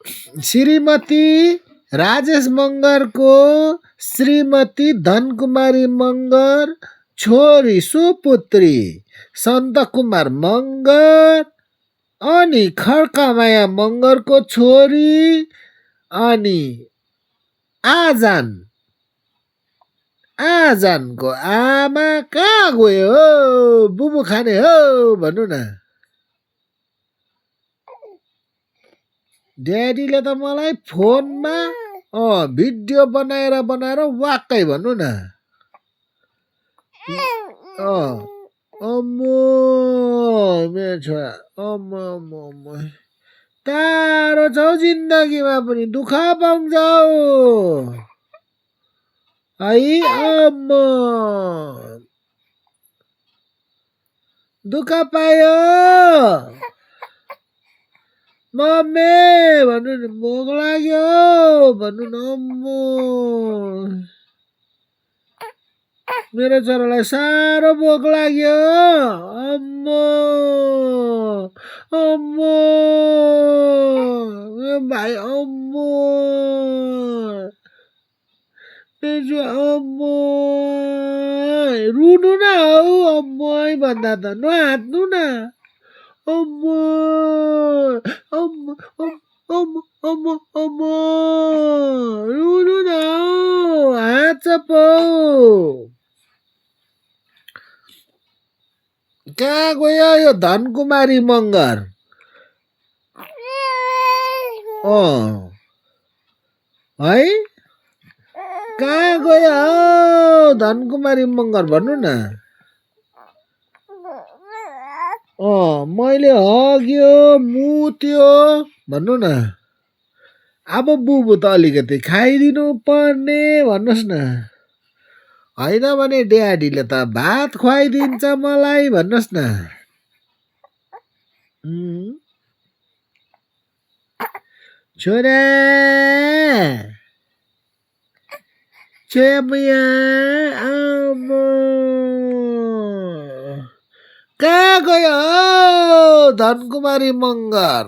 श्रीमती राजेश मँगरको श्रीमती धनकुमारी मँगर छोरी सुपुत्री सन्तकुमार मँगर अनि खड्कामाया मँगरको छोरी अनि आजानको आमा कहाँ गयो हो बुबु खाने हो भन्नु न। ड्याडीले त मलाई फोनमा भिडियो बनाएर वाक्कै भन्नु न। अम्मो मेरो छोरा अम्मो टाढो छौ जिन्दगीमा पनि दुःख पाउँछौ है अम्मो दुःख पायो मम्मी भन्नु न भोक लाग्यो भन्नु न अम्मो मेरो छोरालाई साह्रो भोक लाग्यो अम्मो अम्मो भाइ अम्मो अम्मो रुनु न हौ अम्मो भन्दा त नहाँत्नु न अम्मो अम्मो अम्मो अम्मो अम्मो रुनु न हौ हाँच पो। कहाँ गयो यो धनकुमारी मँगर है कहाँ गयो हौ धनकुमारी मँगर भन्नु न। मैले हग्यो मुत्यो भन्नु न। अब बुबु त अलिकति खाइदिनु पर्ने भन्नुहोस् न। होइन भने ड्याडीले त भात खुवाइदिन्छ मलाई भन्नुहोस् न। छोरा छोया आमा कहाँ गयो धनकुमारी मँगर।